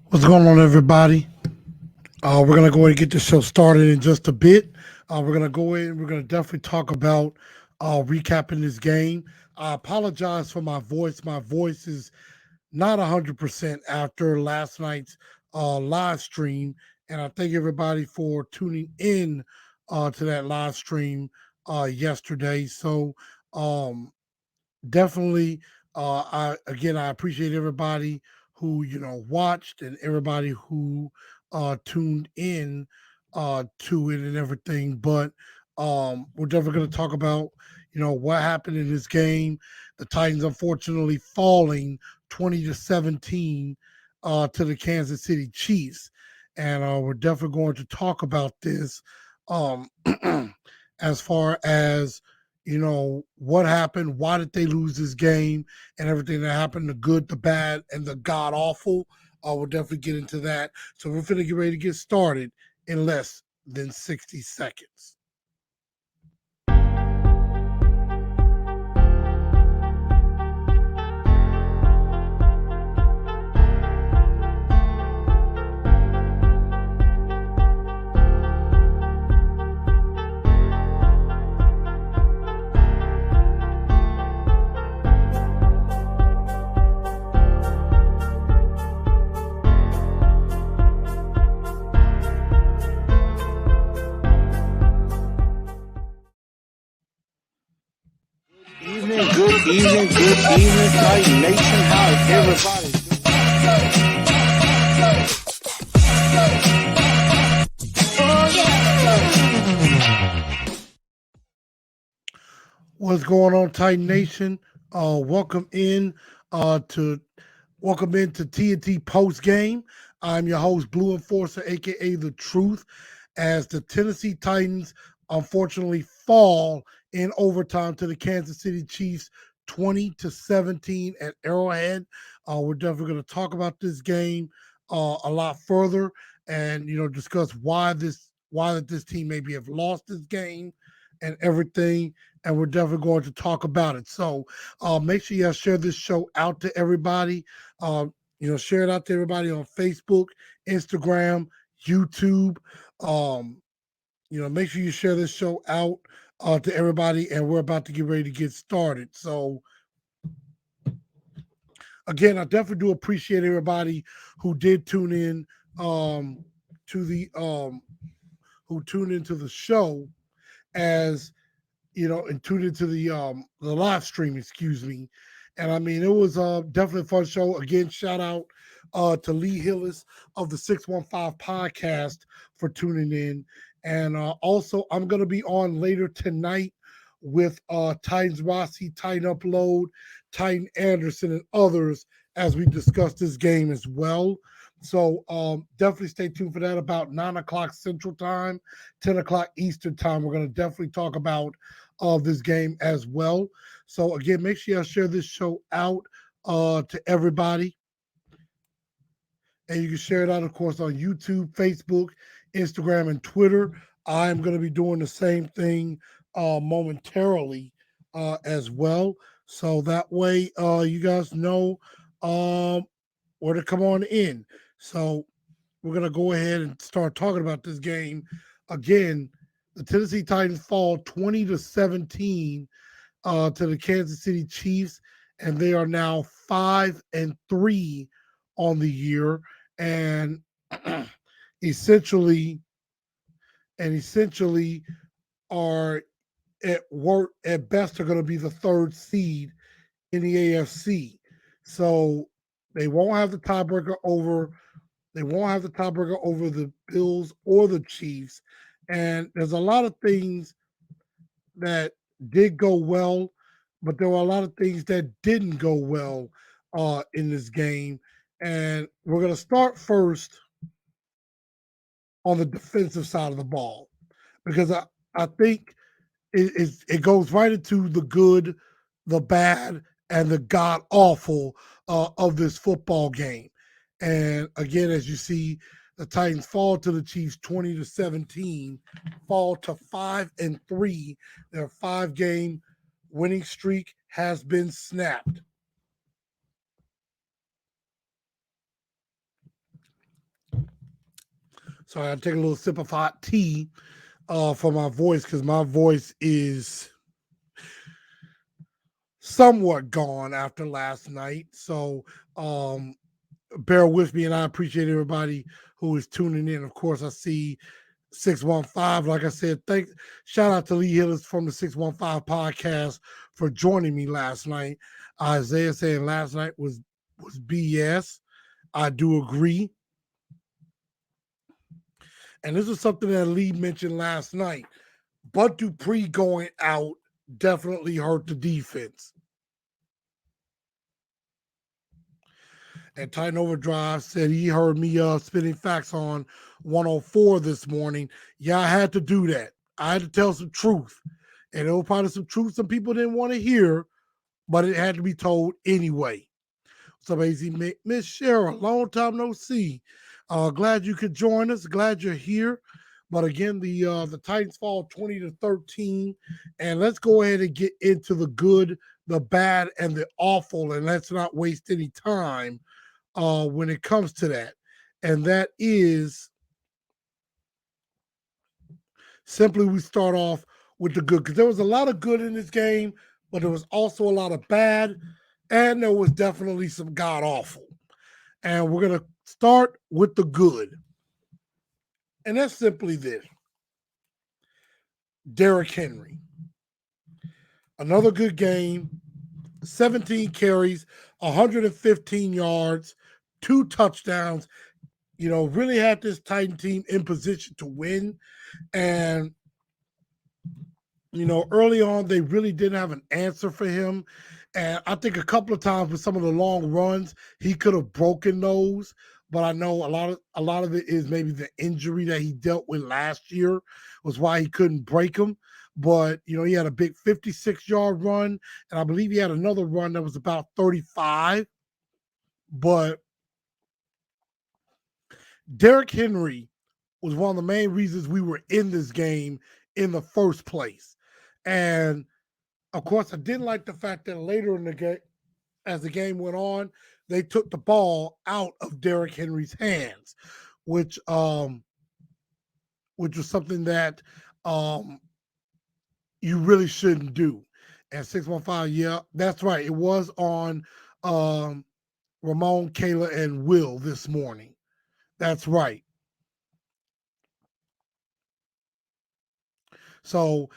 What's going on, everybody? We're gonna go ahead and get the show started in just a bit. We're gonna go in. We're gonna definitely talk about recapping this game. I apologize for my voice. My voice is not 100% after last night's live stream, and I thank everybody for tuning in to that live stream yesterday. So um, definitely, I appreciate everybody who watched and everybody who tuned in to it and everything. But we're definitely going to talk about what happened in this game. The Titans unfortunately falling 20-17 to the Kansas City Chiefs, and we're definitely going to talk about this um, as far as what happened, why did they lose this game, and everything that happened, the good, the bad, and the god awful. We'll definitely get into that. So we're finna get ready to get started in less than 60 seconds. Good evening, Titan Nation. How is everybody What's going on, Titan Nation? Welcome in to TNT Postgame. I'm your host, Blue Enforcer, aka The Truth, as the Tennessee Titans unfortunately fall in overtime to the Kansas City Chiefs 20-17 at Arrowhead. We're definitely going to talk about this game a lot further and discuss why this team maybe have lost this game and everything, and we're definitely going to talk about it. So make sure you share this show out to everybody. Share it out to everybody on Facebook, Instagram, YouTube. Um, make sure you share this show out to everybody, and we're about to get ready to get started. So again, I definitely do appreciate everybody who did tune in to the who tuned into the show as and tuned into the live stream, excuse me. And I mean, it was definitely a fun show. Again, shout out to Lee Hillis of the 615 podcast for tuning in. And also, I'm going to be on later tonight with Titans Rossi, Titan Upload, Titan Anderson, and others as we discuss this game as well. So definitely stay tuned for that about 9 o'clock Central Time, 10 o'clock Eastern Time. We're going to definitely talk about this game as well. So again, make sure you share this show out to everybody. And you can share it out, of course, on YouTube, Facebook, Instagram, and Twitter. I'm going to be doing the same thing momentarily as well. So that way you guys know where to come on in. So we're going to go ahead and start talking about this game. Again, the Tennessee Titans fall 20-17 to the Kansas City Chiefs, and they are now 5-3 on the year, and essentially, are at best are going to be the third seed in the AFC. So they won't have the tiebreaker over. They won't have the tiebreaker over the Bills or the Chiefs, and there's a lot of things that did go well, but there were a lot of things that didn't go well in this game. And we're going to start first on the defensive side of the ball because I think it goes right into the good, the bad, and the god awful of this football game. And again, as you see, the Titans fall to the Chiefs 20-17, fall to 5-3. Their 5-game winning streak has been snapped. So I take a little sip of hot tea for my voice because my voice is somewhat gone after last night. So um, bear with me, and I appreciate everybody who is tuning in. Of course, I see 615. Like I said, shout out to Lee Hillis from the 615 podcast for joining me last night. Isaiah saying last night was BS. I do agree. And this is something that Lee mentioned last night. Bud Dupree going out definitely hurt the defense. And Titan Overdrive said he heard me spitting facts on 104 this morning. Yeah, I had to do that. I had to tell some truth. And there was probably some truth some people didn't want to hear, but it had to be told anyway. So basically, Miss Cheryl, long time no see. Glad you could join us. Glad you're here. But again, the Titans fall 20-13. And let's go ahead and get into the good, the bad, and the awful. And let's not waste any time when it comes to that. And that is simply we start off with the good, because there was a lot of good in this game, but there was also a lot of bad, and there was definitely some god awful. And we're going to start with the good. And that's simply this. Derrick Henry. Another good game, 17 carries, 115 yards, 2 touchdowns. You know, really had this Titan team in position to win. And, you know, early on, they really didn't have an answer for him. And I think a couple of times with some of the long runs, he could have broken those. But I know a lot of it is maybe the injury that he dealt with last year was why he couldn't break them. But, you know, he had a big 56-yard run, and I believe he had another run that was about 35. But Derrick Henry was one of the main reasons we were in this game in the first place. And of course, I didn't like the fact that later in the game, as the game went on, they took the ball out of Derrick Henry's hands, which was something that you really shouldn't do. And 615, yeah, that's right. It was on Ramon, Kayla, and Will this morning. That's right. So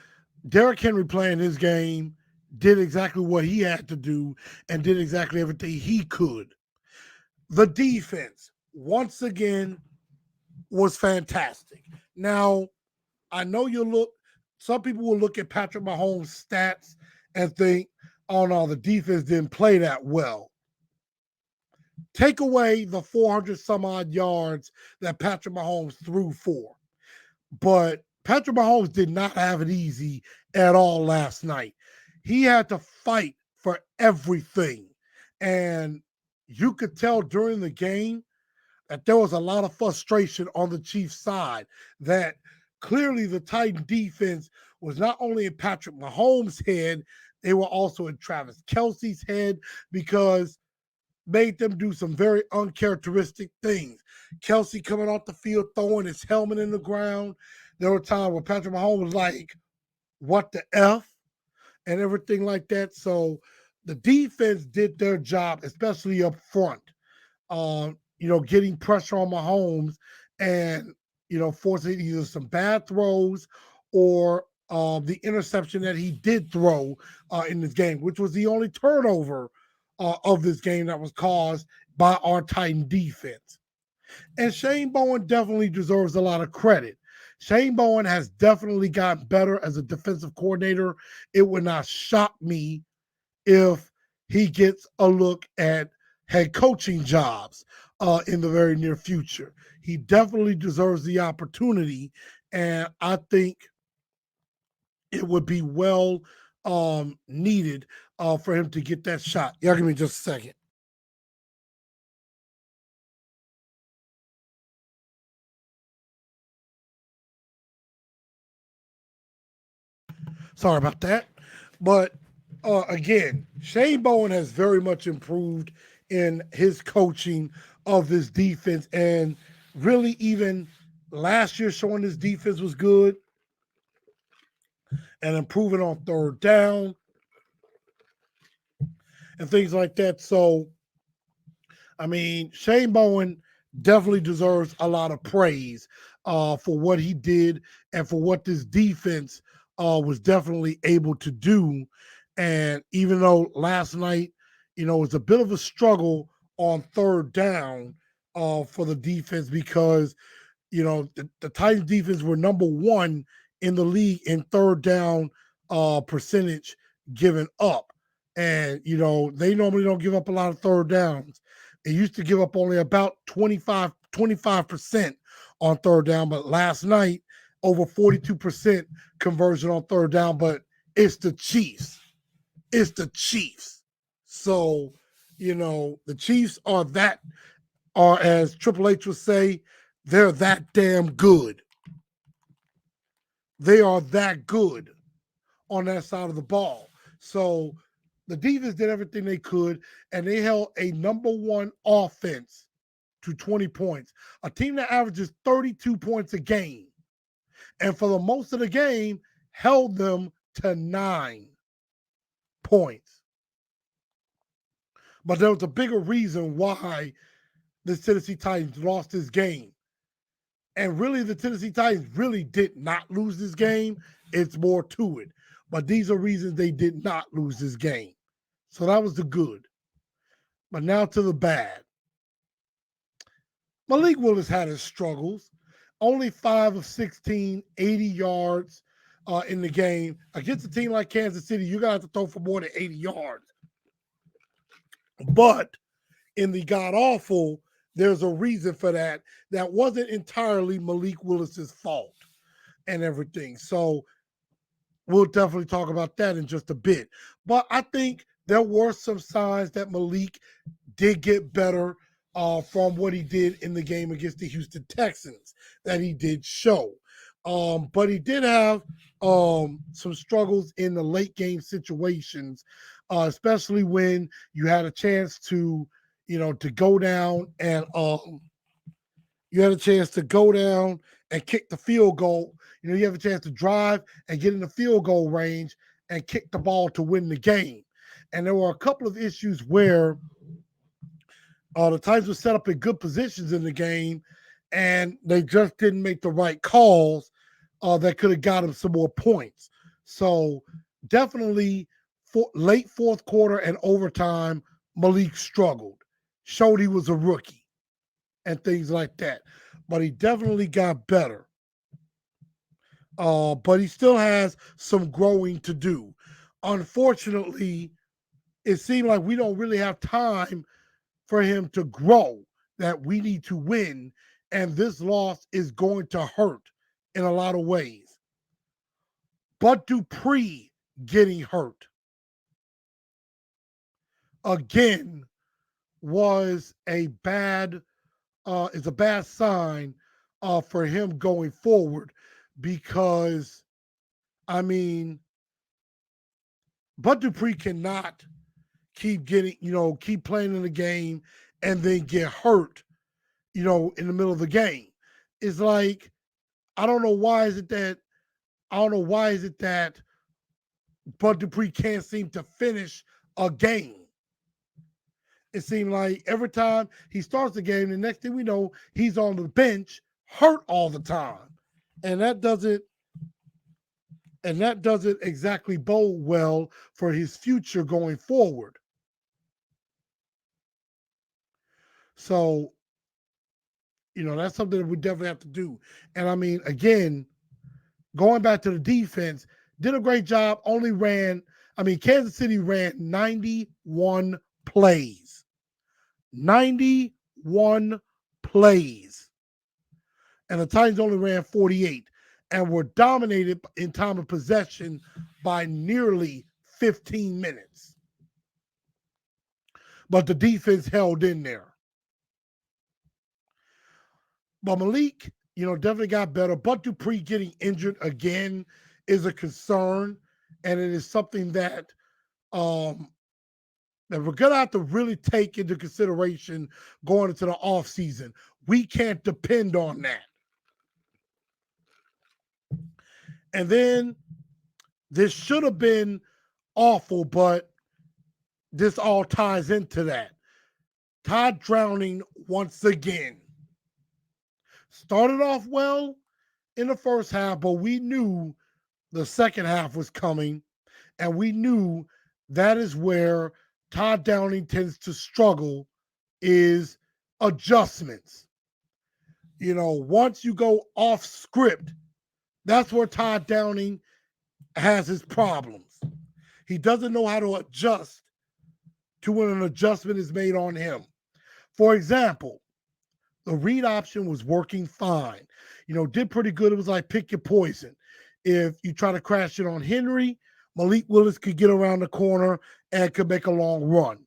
Derrick Henry playing his game did exactly what he had to do and did exactly everything he could. The defense, once again, was fantastic. Now, I know some people will look at Patrick Mahomes' stats and think, oh no, the defense didn't play that well. Take away the 400 some odd yards that Patrick Mahomes threw for. But Patrick Mahomes did not have it easy at all last night. He had to fight for everything. And you could tell during the game that there was a lot of frustration on the Chiefs' side, that clearly the Titan defense was not only in Patrick Mahomes' head, they were also in Travis Kelce's head, because made them do some very uncharacteristic things. Kelce coming off the field, throwing his helmet in the ground. There were times where Patrick Mahomes was like, what the F? And everything like that. So the defense did their job, especially up front. You know, getting pressure on Mahomes and, you know, forcing either some bad throws or the interception that he did throw in this game, which was the only turnover of this game that was caused by our Titan defense. And Shane Bowen definitely deserves a lot of credit. Shane Bowen has definitely gotten better as a defensive coordinator. It would not shock me if he gets a look at head coaching jobs in the very near future. He definitely deserves the opportunity, and I think it would be well needed for him to get that shot. Y'all give me just a second. Sorry about that. But again, Shane Bowen has very much improved in his coaching of this defense, and really even last year showing this defense was good and improving on third down and things like that. So, I mean, Shane Bowen definitely deserves a lot of praise for what he did and for what this defense was definitely able to do. And even though last night, it was a bit of a struggle on third down for the defense because the Titans defense were number one in the league in third down percentage given up. And, they normally don't give up a lot of third downs. They used to give up only about 25% on third down, but last night, over 42% conversion on third down. But it's the Chiefs. It's the Chiefs. So, the Chiefs are, as Triple H would say, they're that damn good. They are that good on that side of the ball. So the defense did everything they could, and they held a number one offense to 20 points. A team that averages 32 points a game, and for the most of the game, held them to 9 points. But there was a bigger reason why the Tennessee Titans lost this game. And really, the Tennessee Titans really did not lose this game. It's more to it. But these are reasons they did not lose this game. So that was the good. But now to the bad. Malik Willis had his struggles. Only 5 of 16, 80 yards in the game. Against a team like Kansas City, you're going to have to throw for more than 80 yards. But in the god-awful, there's a reason for that. That wasn't entirely Malik Willis's fault and everything. So we'll definitely talk about that in just a bit. But I think there were some signs that Malik did get better from what he did in the game against the Houston Texans that he did show. But he did have some struggles in the late game situations, especially when you had a chance to go down and kick the field goal. You have a chance to drive and get in the field goal range and kick the ball to win the game. And there were a couple of issues where the Titans were set up in good positions in the game, and they just didn't make the right calls that could have got them some more points. So definitely late fourth quarter and overtime, Malik struggled, showed he was a rookie and things like that. But he definitely got better. But he still has some growing to do. Unfortunately, it seemed like we don't really have time for him to grow, that we need to win, and this loss is going to hurt in a lot of ways. Bud Dupree getting hurt again is a bad sign for him going forward, because Bud Dupree cannot keep playing in the game and then get hurt, in the middle of the game. It's like, I don't know why is it that Bud Dupree can't seem to finish a game. It seemed like every time he starts the game, the next thing we know, he's on the bench, hurt all the time. And that doesn't exactly bode well for his future going forward. So, that's something that we definitely have to do. And again, going back to the defense, did a great job. Kansas City ran 91 plays. 91 plays. And the Titans only ran 48 and were dominated in time of possession by nearly 15 minutes. But the defense held in there. But Malik, definitely got better. But Dupree getting injured again is a concern, and it is something that we're going to have to really take into consideration going into the offseason. We can't depend on that. And then this should have been awful, but this all ties into that. Todd drowning once again. Started off well in the first half, but we knew the second half was coming, and we knew that is where Todd Downing tends to struggle is adjustments. Once you go off script, that's where Todd Downing has his problems. He doesn't know how to adjust to when an adjustment is made on him. For example, the read option was working fine. Did pretty good. It was like pick your poison. If you try to crash it on Henry, Malik Willis could get around the corner and could make a long run.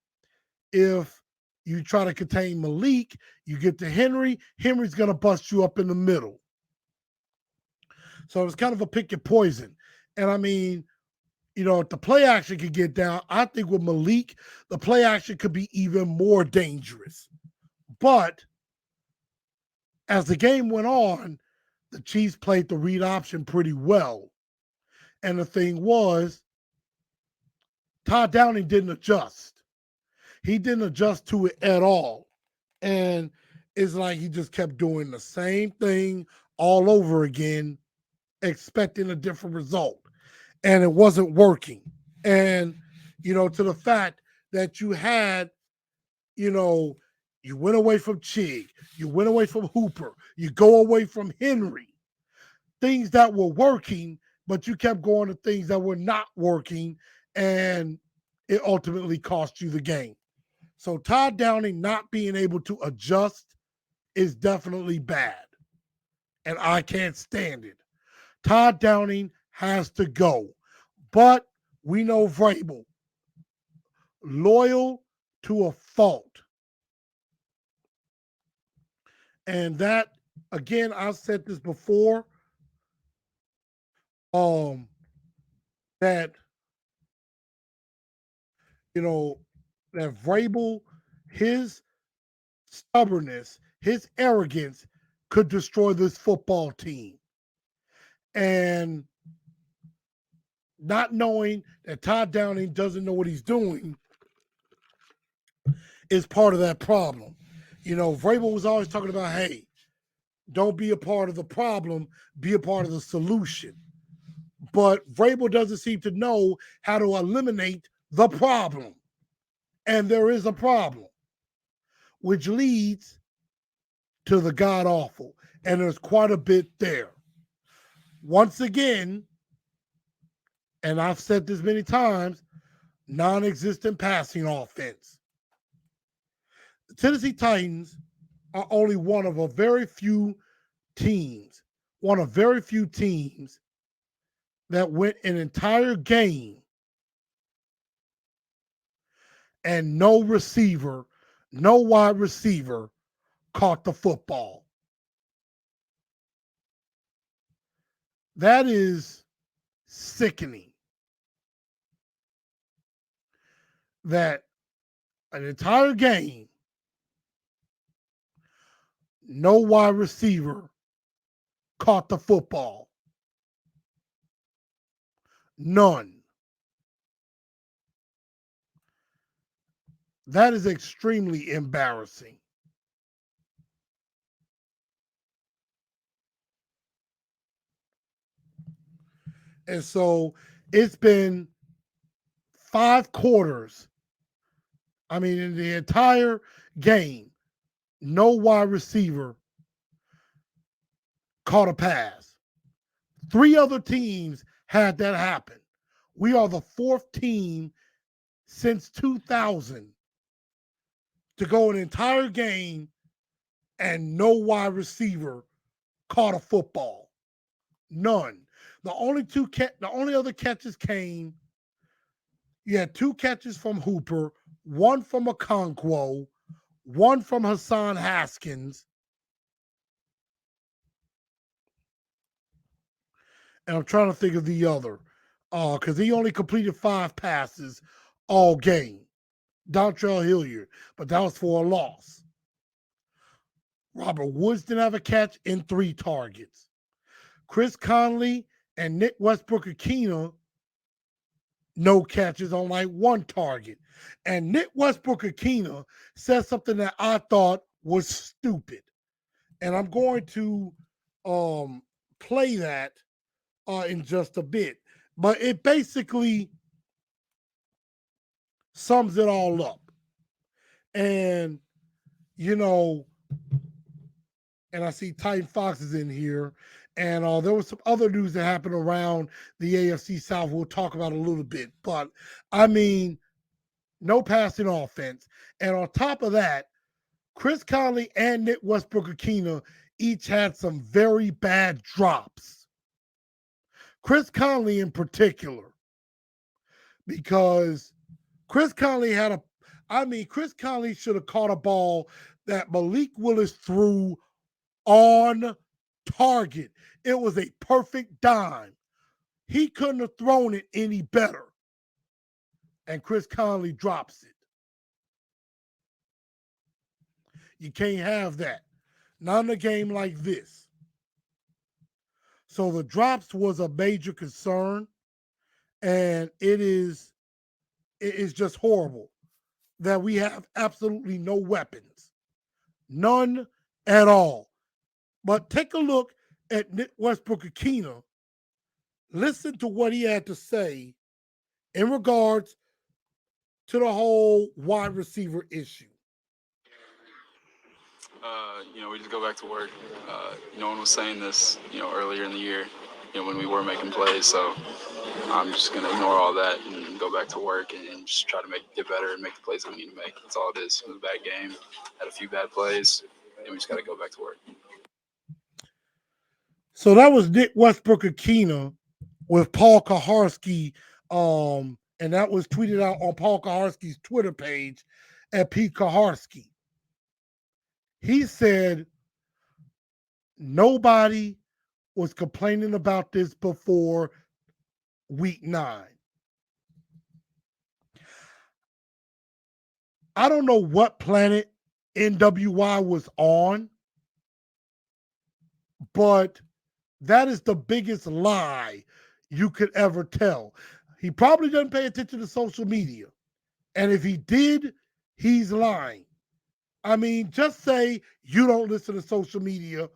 If you try to contain Malik, you get to Henry, Henry's going to bust you up in the middle. So it's kind of a pick your poison. And I mean, if the play action could get down, I think with Malik, the play action could be even more dangerous. But as the game went on, the Chiefs played the read option pretty well. And the thing was, Todd Downing didn't adjust. He didn't adjust to it at all. And it's like he just kept doing the same thing all over again, expecting a different result. And it wasn't working. And, to the fact that you had, you went away from Chig, you went away from Hooper, you go away from Henry, things that were working, but you kept going to things that were not working, and it ultimately cost you the game. So Todd Downing not being able to adjust is definitely bad, and I can't stand it. Todd Downing has to go, but we know Vrabel, loyal to a fault. And that, again, I've said this before, that, that Vrabel, his stubbornness, his arrogance could destroy this football team. And not knowing that Todd Downing doesn't know what he's doing is part of that problem. Vrabel was always talking about, hey, don't be a part of the problem, be a part of the solution. But Vrabel doesn't seem to know how to eliminate the problem. And there is a problem, which leads to the god awful. And there's quite a bit there. Once again, and I've said this many times, non-existent passing offense. The Tennessee Titans are only one of very few teams that went an entire game and no wide receiver caught the football. That is sickening. That an entire game, no wide receiver caught the football. None. That is extremely embarrassing. And so it's been 5 quarters. I mean, in the entire game, no wide receiver caught a pass. 3 other teams had that happen. We are the 4th team since 2000 to go an entire game and no wide receiver caught a football. None. The only other catches came. You had 2 catches from Hooper, 1 from Okonkwo, 1 from Hassan Haskins. And I'm trying to think of the other, because he only completed 5 passes all game. Dontrell Hilliard, but that was for a loss. Robert Woods didn't have a catch in 3 targets. Chris Conley and Nick Westbrook-Akina, no catches on like one target. And Nick Westbrook-Akina said something that I thought was stupid. And I'm going to play that in just a bit. But it basically sums it all up. And, you know, and I see Titan Fox is in here. And there was some other news that happened around the AFC South we'll talk about a little bit. But, I mean, no passing offense. And on top of that, Chris Conley and Nick Westbrook-Akina each had some very bad drops. Chris Conley in particular, because Chris Conley Chris Conley should have caught a ball that Malik Willis threw on target. It was a perfect dime. He couldn't have thrown it any better. And Chris Conley drops it. You can't have that. Not in a game like this. So the drops was a major concern, and it is just horrible that we have absolutely no weapons. None at all. But take a look at Nick Westbrook-Akina. Listen to what he had to say in regards to the whole wide receiver issue. We just go back to work. No one was saying this, earlier in the year, when we were making plays. So I'm just going to ignore all that and go back to work and just try to get better and make the plays I need to make. That's all it is. It was a bad game. Had a few bad plays, and we just got to go back to work. So that was Nick Westbrook-Akina with Paul Kaharski, and that was tweeted out on Paul Kaharski's Twitter page at Pete Kaharski. He said nobody was complaining about this before week 9. I don't know what planet NWY was on, but that is the biggest lie you could ever tell. He probably doesn't pay attention to social media. And if he did, he's lying. I mean, just say you don't listen to social media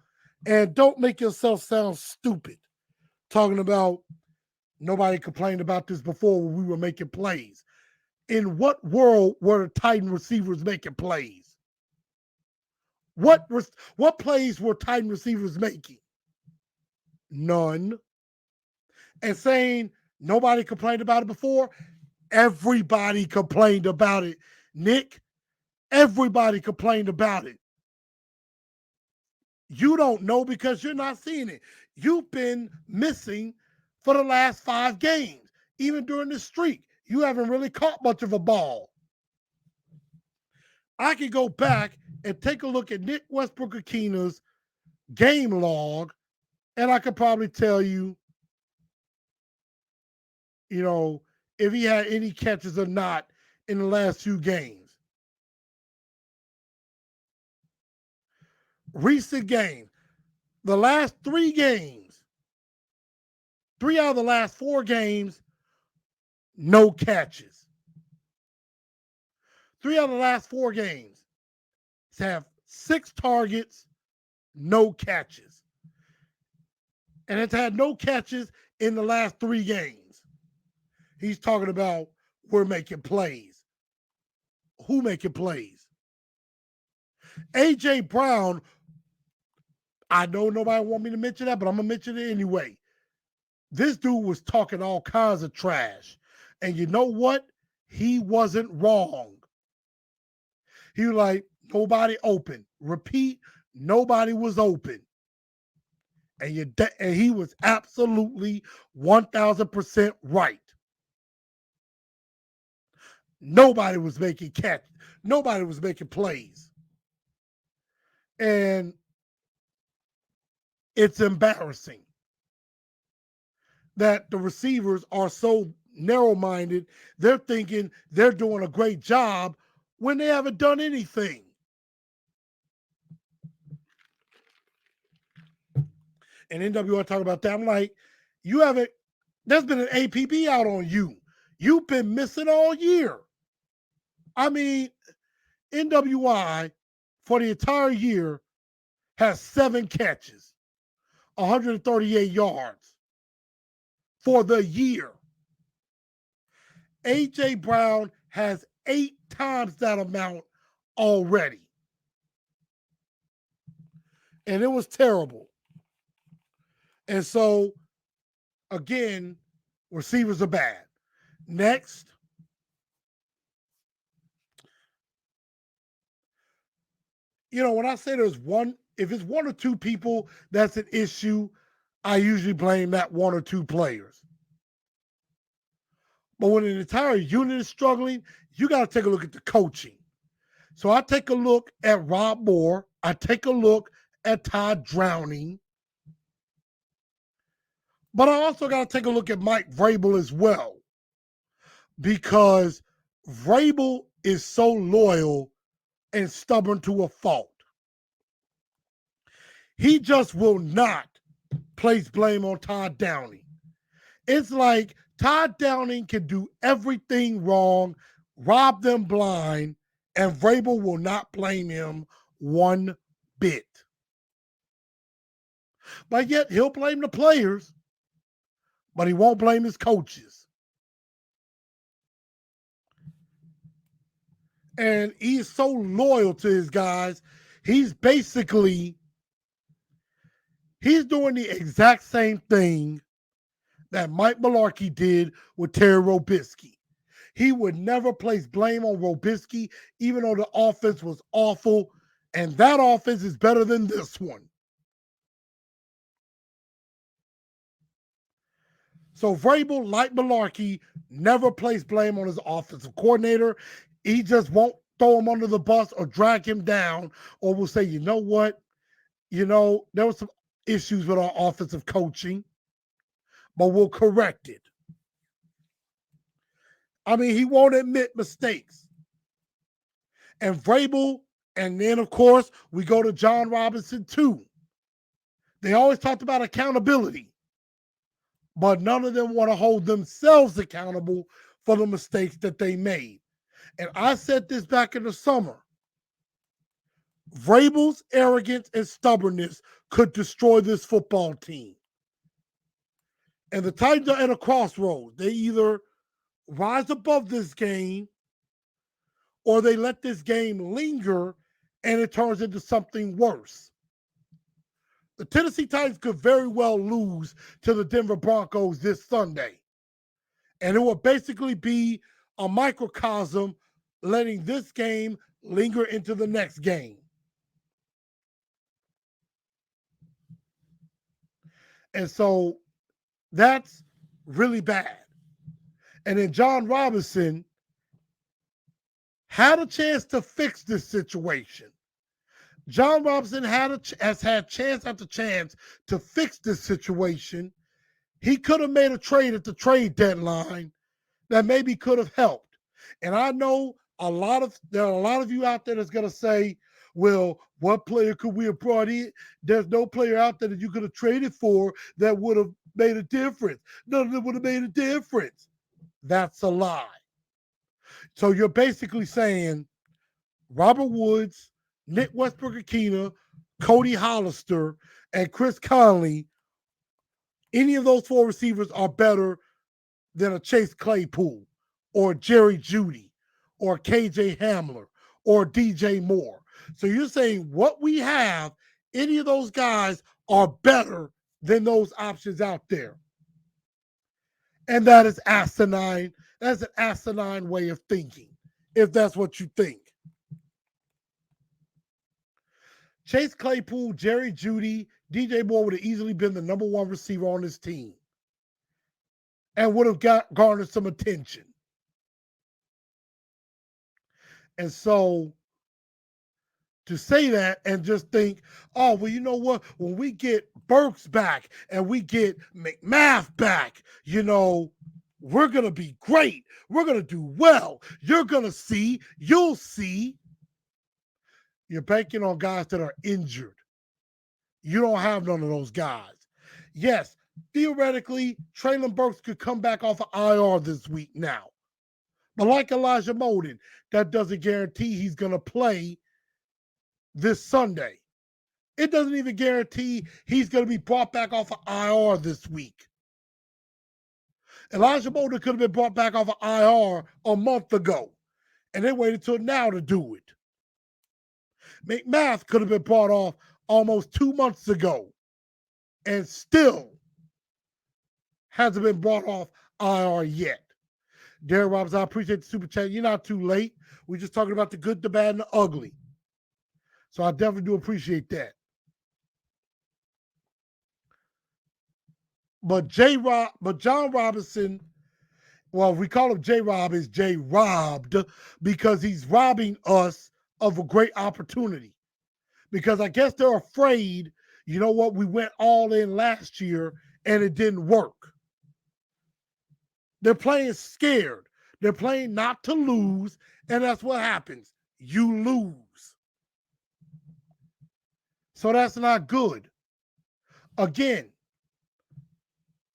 and don't make yourself sound stupid talking about nobody complained about this before when we were making plays. In what world were the Titan receivers making plays? What plays were Titan receivers making? None. And saying nobody complained about it before, everybody complained about it. Nick, everybody complained about it. You don't know because you're not seeing it. You've been missing for the last 5 games. Even during the streak, you haven't really caught much of a ball. I could go back and take a look at Nick Westbrook-Akina's game log, and I could probably tell you, if he had any catches or not in the last few games. Recent games. The last 3 games, 3 out of the last 4 games, no catches. 3 out of the last 4 games have 6 targets, no catches. And it's had no catches in the last 3 games. He's talking about we're making plays. Who making plays? A.J. Brown, I know nobody want me to mention that, but I'm going to mention it anyway. This dude was talking all kinds of trash. And you know what? He wasn't wrong. He was like, nobody open. Repeat, nobody was open. And he was absolutely 1,000% right. Nobody was making catches. Nobody was making plays. And it's embarrassing that the receivers are so narrow-minded. They're thinking they're doing a great job when they haven't done anything. And NWI talk about that. I'm like, You haven't, there's been an APB out on you. You've been missing all year. I mean, NWI for the entire year has 7 catches, 138 yards for the year. A.J. Brown has 8 times that amount already. And it was terrible. And so, again, receivers are bad. Next, when I say there's one, if it's 1 or 2 people that's an issue, I usually blame that 1 or 2 players. But when an entire unit is struggling, you got to take a look at the coaching. So I take a look at Rob Moore. I take a look at Todd Drowning. But I also got to take a look at Mike Vrabel as well, because Vrabel is so loyal and stubborn to a fault. He just will not place blame on Todd Downing. It's like Todd Downing can do everything wrong, rob them blind, and Vrabel will not blame him one bit. But yet he'll blame the players, but he won't blame his coaches. And he's so loyal to his guys, he's doing the exact same thing that Mike Mularkey did with Terry Robisky. He would never place blame on Robisky, even though the offense was awful, and that offense is better than this one. So Vrabel, like Mularkey, never placed blame on his offensive coordinator. He just won't throw him under the bus or drag him down, or will say, you know what? There were some issues with our offensive coaching, but we'll correct it. I mean, he won't admit mistakes. And Vrabel, and then, of course, we go to John Robinson, too. They always talked about accountability, but none of them want to hold themselves accountable for the mistakes that they made. And I said this back in the summer. Vrabel's arrogance and stubbornness could destroy this football team. And the Titans are at a crossroads. They either rise above this game, or they let this game linger and it turns into something worse. The Tennessee Titans could very well lose to the Denver Broncos this Sunday. And it will basically be a microcosm letting this game linger into the next game. And so that's really bad. And then John Robinson had a chance to fix this situation. John Robinson has had chance after chance to fix this situation. He could have made a trade at the trade deadline that maybe could have helped. And I know there are a lot of you out there that's going to say, well, what player could we have brought in? There's no player out there that you could have traded for that would have made a difference. None of them would have made a difference. That's a lie. So you're basically saying Robert Woods, Nick Westbrook-Akina, Cody Hollister, and Chris Conley, any of those 4 receivers are better than a Chase Claypool or Jerry Jeudy or KJ Hamler or DJ Moore. So you're saying what we have, any of those guys are better than those options out there. And that is asinine. That's an asinine way of thinking, if that's what you think. Chase Claypool, Jerry Jeudy, DJ Moore would have easily been the number 1 receiver on this team and would have garnered some attention. And so to say that and just think, oh, well, you know what? When we get Burks back and we get McMath back, we're going to be great. We're going to do well. You're going to see. You'll see. You're banking on guys that are injured. You don't have none of those guys. Yes, Theoretically, Traylon Burks could come back off of IR this week now. But like Elijah Molden, that doesn't guarantee he's going to play this Sunday. It doesn't even guarantee he's going to be brought back off of IR this week. Elijah Molden could have been brought back off of IR a month ago, and they waited till now to do it. McMath could have been brought off almost 2 months ago, and still hasn't been brought off IR yet. Darren Robbins, I appreciate the super chat. You're not too late. We're just talking about the good, the bad, and the ugly. So I definitely do appreciate that. But John Robinson, well, we call him J-Rob, is J-Robbed because he's robbing us of a great opportunity. Because I guess they're afraid, you know what, we went all in last year and it didn't work. They're playing scared. They're playing not to lose, and that's what happens. You lose. So that's not good. Again,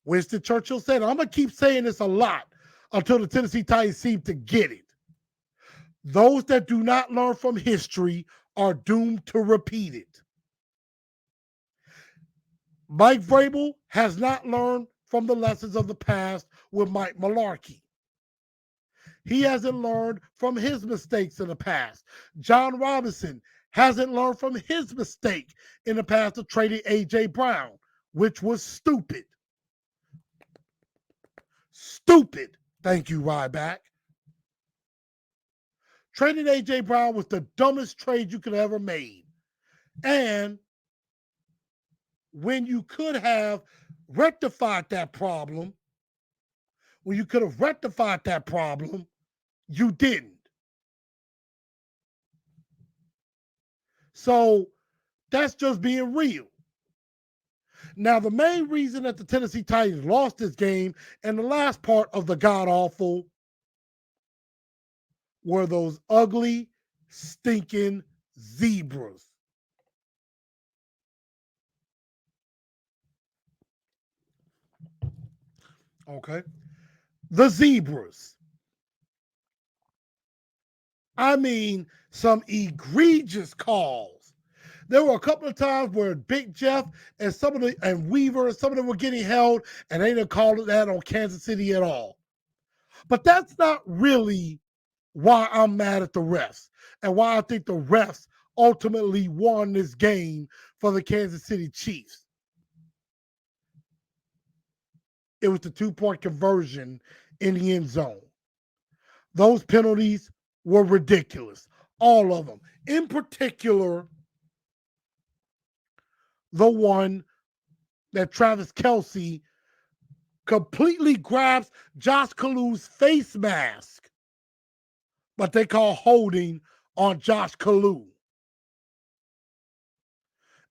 Winston Churchill said, I'm going to keep saying this a lot until the Tennessee Titans seem to get it. Those that do not learn from history are doomed to repeat it. Mike Vrabel has not learned from the lessons of the past with Mike Mularkey. He hasn't learned from his mistakes in the past. John Robinson hasn't learned from his mistake in the past of trading A.J. Brown, which was stupid. Stupid. Thank you, Ryback. Trading A.J. Brown was the dumbest trade you could have ever made. And when you could have rectified that problem, you didn't. So that's just being real. Now, the main reason that the Tennessee Titans lost this game and the last part of the god-awful were those ugly, stinking zebras. Okay. The zebras. I mean, some egregious calls. There were a couple of times where Big Jeff and Weaver and some of them were getting held, and they didn't call it that on Kansas City at all. But that's not really why I'm mad at the refs and why I think the refs ultimately won this game for the Kansas City Chiefs. It was the 2-point conversion in the end zone. Those penalties were ridiculous. All of them. In particular, the one that Travis Kelce completely grabs Josh Kalu's face mask, but they call holding on Josh Kalu.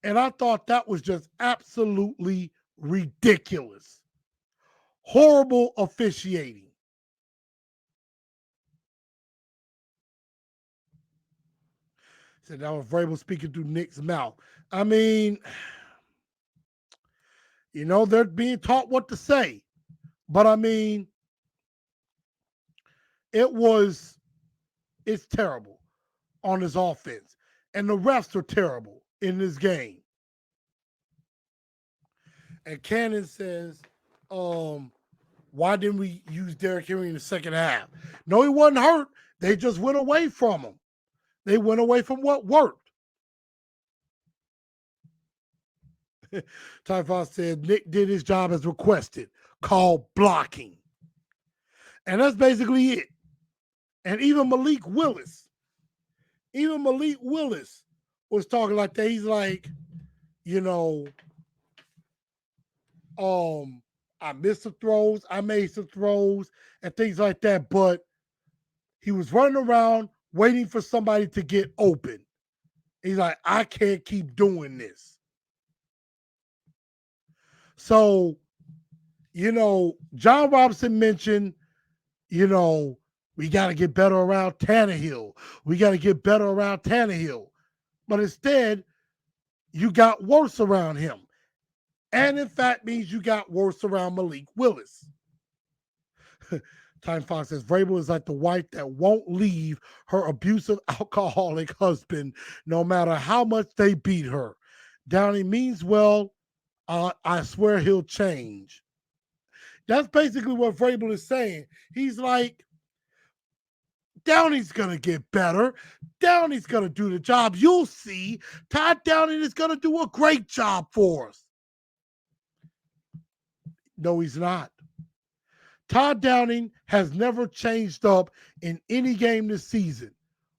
And I thought that was just absolutely ridiculous. Horrible officiating. Said that was Vrabel speaking through Nick's mouth. I mean, you know, they're being taught what to say. But I mean, it's terrible on his offense. And the refs are terrible in this game. And Cannon says, why didn't we use Derrick Henry in the second half? No, he wasn't hurt. They just went away from him. They went away from what worked. Typhon said Nick did his job as requested, called blocking. And that's basically it. And even Malik Willis was talking like that. He's like, you know, I missed some throws, I made some throws and things like that, but he was running around waiting for somebody to get open. He's like, I can't keep doing this. So, you know, John Robinson mentioned, you know, we got to get better around Tannehill. But instead, you got worse around him. and in fact means you got worse around Malik Willis. Time Fox says Vrabel is like the wife that won't leave her abusive alcoholic husband no matter how much they beat her. Downey means well. I swear he'll change. That's basically what Vrabel is saying. He's like, Downey's going to get better. Downey's going to do the job. You'll see. Todd Downing is going to do a great job for us. No, he's not. Todd Downing has never changed up in any game this season.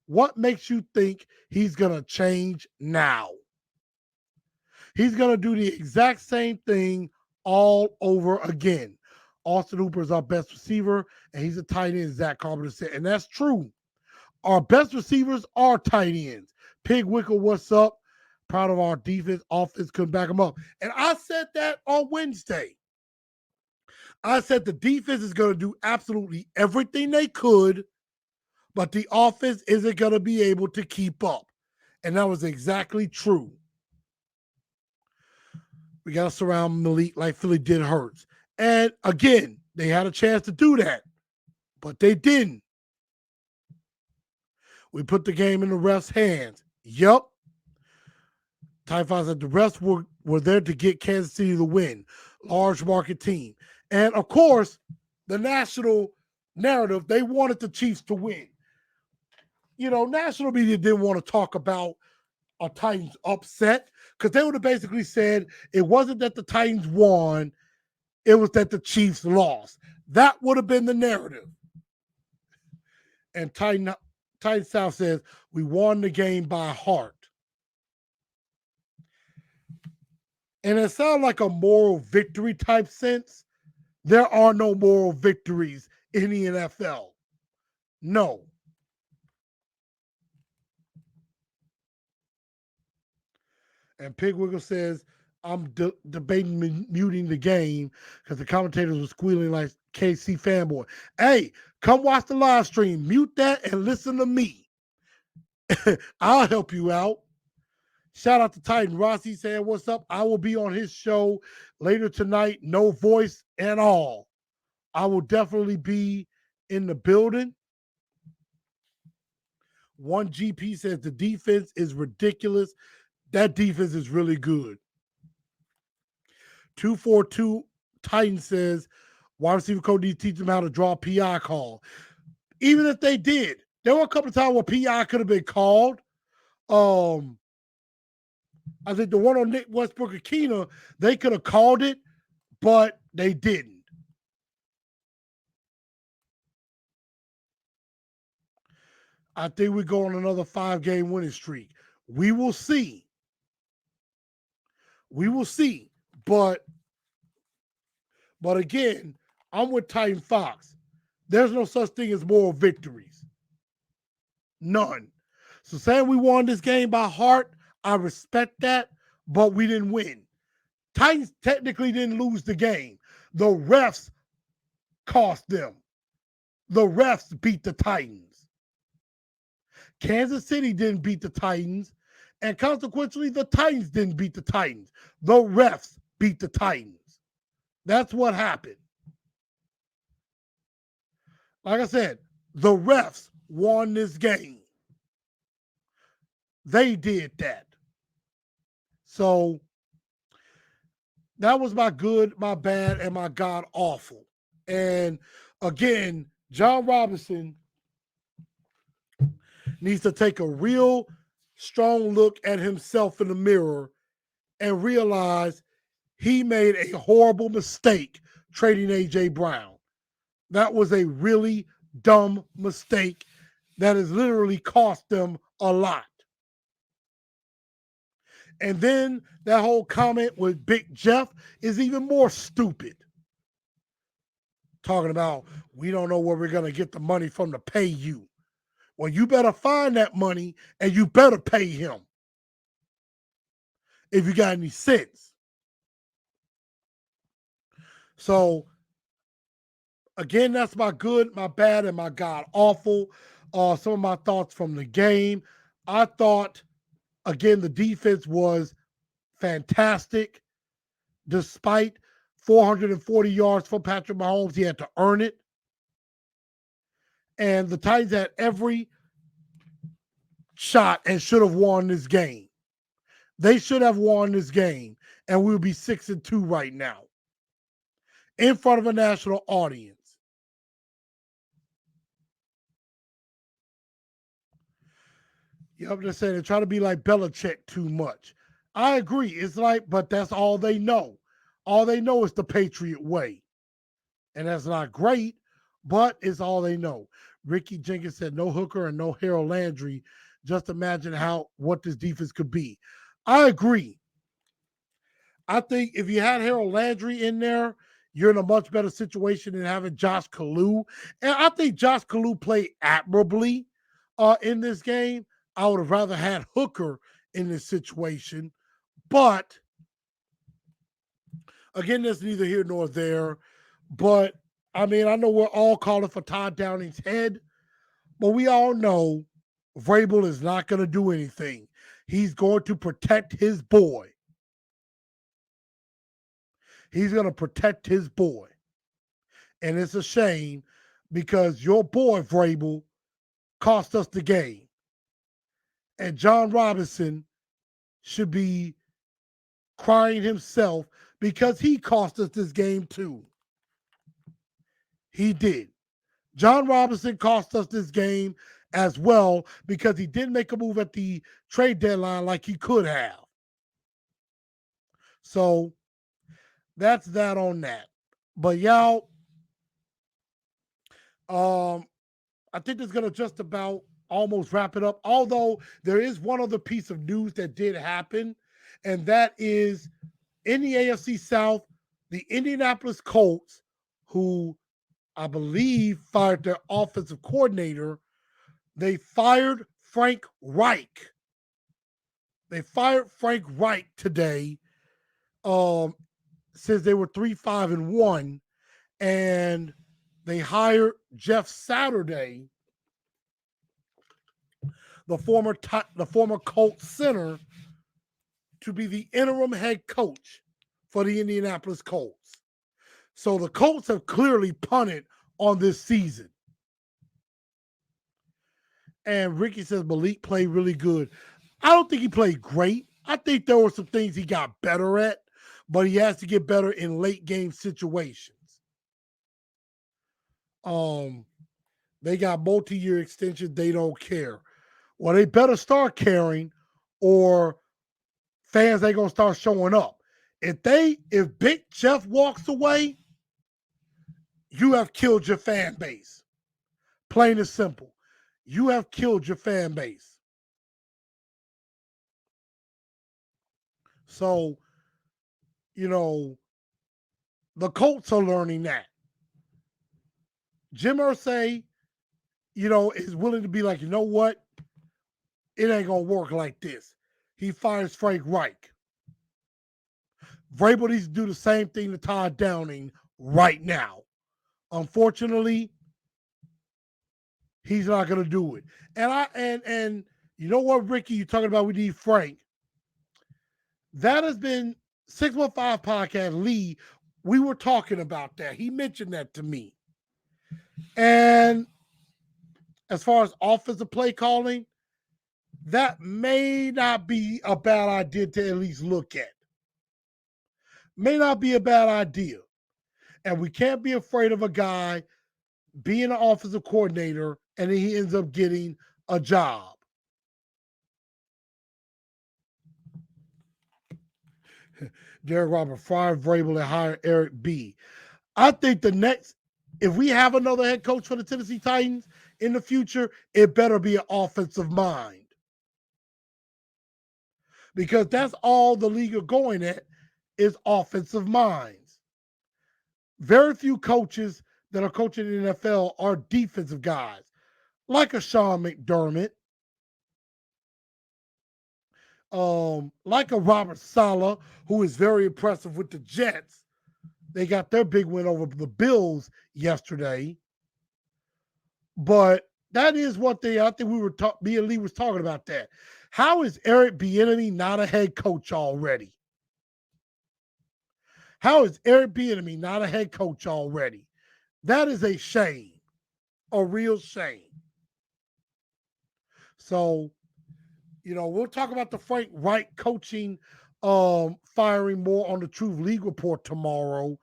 What makes you think he's going to change now? He's going to do the exact same thing all over again. Austin Hooper is our best receiver, and he's a tight end, Zach Carpenter said. And that's true. Our best receivers are tight ends. Pig Wickle, what's up? Proud of our defense. Offense couldn't back them up. And I said that on Wednesday. I said the defense is going to do absolutely everything they could, but the offense isn't going to be able to keep up. And that was exactly true. We got to surround Malik like Philly did Hurts. And again, they had a chance to do that, but they didn't. We put the game in the refs' hands. Yup. Typhon said the refs were there to get Kansas City the win. Large market team. And of course, the national narrative, they wanted the Chiefs to win. You know, national media didn't want to talk about a Titans upset because they would have basically said it wasn't that the Titans won, it was that the Chiefs lost. That would have been the narrative. And Titan South says, we won the game by heart. And it sounds like a moral victory type sense. There are no moral victories in the NFL. No. And Pigwiggle says, I'm debating muting the game because the commentators were squealing like KC fanboy. Hey, come watch the live stream. Mute that and listen to me. I'll help you out. Shout out to Titan. Rossi saying, what's up? I will be on his show later tonight. No voice and all. I will definitely be in the building. One GP says the defense is ridiculous. That defense is really good. 242 Titan says, wide receiver coach needs to teach them how to draw a PI call. Even if they did, there were a couple of times where PI could have been called. I think the one on Nick Westbrook-Akina, they could have called it, but they didn't. I think we go on another 5-game winning streak. We will see. We will see. But again, I'm with Titan Fox. There's no such thing as moral victories. None. So saying we won this game by heart, I respect that, but we didn't win. Titans technically didn't lose the game. The refs cost them. The refs beat the Titans. Kansas City didn't beat the Titans, and consequently, the Titans didn't beat the Titans. The refs beat the Titans. That's what happened. Like I said, the refs won this game. They did that. So that was my good, my bad, and my god awful. And again, John Robinson needs to take a real strong look at himself in the mirror and realize he made a horrible mistake trading A.J. Brown. That was a really dumb mistake that has literally cost them a lot. And then that whole comment with Big Jeff is even more stupid. Talking about, we don't know where we're going to get the money from to pay you. Well, you better find that money and you better pay him. If you got any sense. So, again, that's my good, my bad, and my god awful. Some of my thoughts from the game. I thought, again, the defense was fantastic. Despite 440 yards for Patrick Mahomes, he had to earn it. And the Titans had every shot and should have won this game. They should have won this game, and we would be 6-2 right now in front of a national audience. I'm just saying they try to be like Belichick too much. I agree. It's like, but that's all they know. All they know is the Patriot way. And that's not great, but it's all they know. Ricky Jenkins said no Hooker and no Harold Landry. Just imagine what this defense could be. I agree. I think if you had Harold Landry in there, you're in a much better situation than having Josh Kalu. And I think Josh Kalu played admirably in this game. I would have rather had Hooker in this situation. But again, there's neither here nor there. But I mean, I know we're all calling for Todd Downing's head, but we all know Vrabel is not going to do anything. He's going to protect his boy. He's going to protect his boy. And it's a shame because your boy, Vrabel, cost us the game. And John Robinson should be crying himself because he cost us this game too. He did. John Robinson cost us this game as well because he didn't make a move at the trade deadline like he could have. So that's that on that. But y'all, I think that's going to just about almost wrap it up. Although there is one other piece of news that did happen, and that is in the AFC South, the Indianapolis Colts, who I believe fired their offensive coordinator, they fired Frank Reich. They fired Frank Reich today, since they were 3-5-1, and they hired Jeff Saturday, the former Colts center, to be the interim head coach for the Indianapolis Colts. So the Colts have clearly punted on this season. And Ricky says Malik played really good. I don't think he played great. I think there were some things he got better at, but he has to get better in late game situations. They got multi-year extensions. They don't care. Well, they better start caring, or fans ain't gonna start showing up. If Big Jeff walks away, you have killed your fan base. Plain and simple. You have killed your fan base. So, the Colts are learning that. Jim Irsay, is willing to be like, you know what? It ain't going to work like this. He fires Frank Reich. Vrabel needs to do the same thing to Todd Downing right now. Unfortunately, he's not going to do it. And you know what, Ricky, you're talking about we need Frank. That has been 615 Podcast. Lee, we were talking about that. He mentioned that to me. And as far as offensive play calling, that may not be a bad idea to at least look at. May not be a bad idea. And we can't be afraid of a guy being an offensive coordinator and then he ends up getting a job. Derek Robert, fire Vrabel and hire Eric B. I think if we have another head coach for the Tennessee Titans in the future, it better be an offensive mind. Because that's all the league are going at is offensive minds. Very few coaches that are coaching in the NFL are defensive guys, like a Sean McDermott, like a Robert Saleh, who is very impressive with the Jets. They got their big win over the Bills yesterday. But that is one thing I think me and Lee was talking about that. How is Eric Bieniemy not a head coach already? How is Eric Bieniemy not a head coach already? That is a shame, a real shame. So, we'll talk about the Frank Wright coaching firing more on the Truth League Report tomorrow.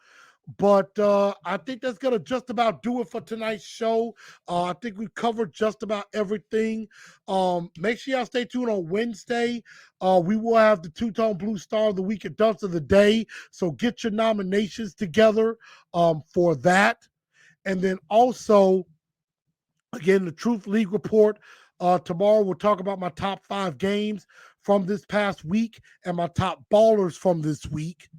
But I think that's going to just about do it for tonight's show. I think we've covered just about everything. Make sure y'all stay tuned on Wednesday. We will have the Two-Tone Blue Star of the Week and Dunce of the Day. So get your nominations together for that. And then also, again, the Truth League Report. Tomorrow we'll talk about my top 5 games from this past week and my top ballers from this week.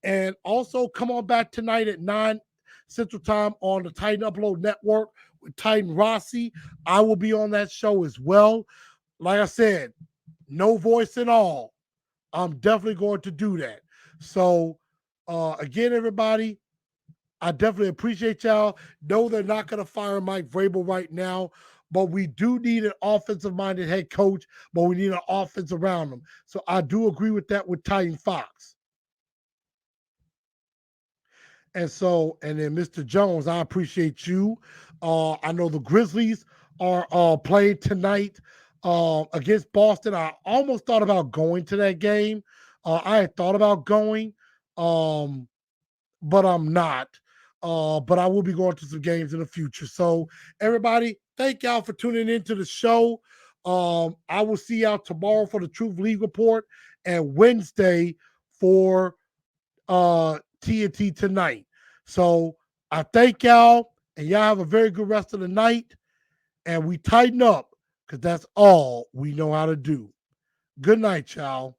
And also come on back tonight at 9 Central Time on the Titan Upload Network with Titan Rossi. I will be on that show as well. Like I said, no voice at all. I'm definitely going to do that. So, again, everybody, I definitely appreciate y'all. No, they're not going to fire Mike Vrabel right now, but we do need an offensive-minded head coach, but we need an offense around him. So I do agree with that with Titan Fox. And then Mr. Jones, I appreciate you. I know the Grizzlies are playing tonight against Boston. I almost thought about going to that game. I had thought about going, but I'm not. But I will be going to some games in the future. So everybody, thank y'all for tuning into the show. I will see y'all tomorrow for the Truth League Report and Wednesday for TNT tonight. So I thank y'all, and y'all have a very good rest of the night. And we tighten up because that's all we know how to do. Good night, y'all.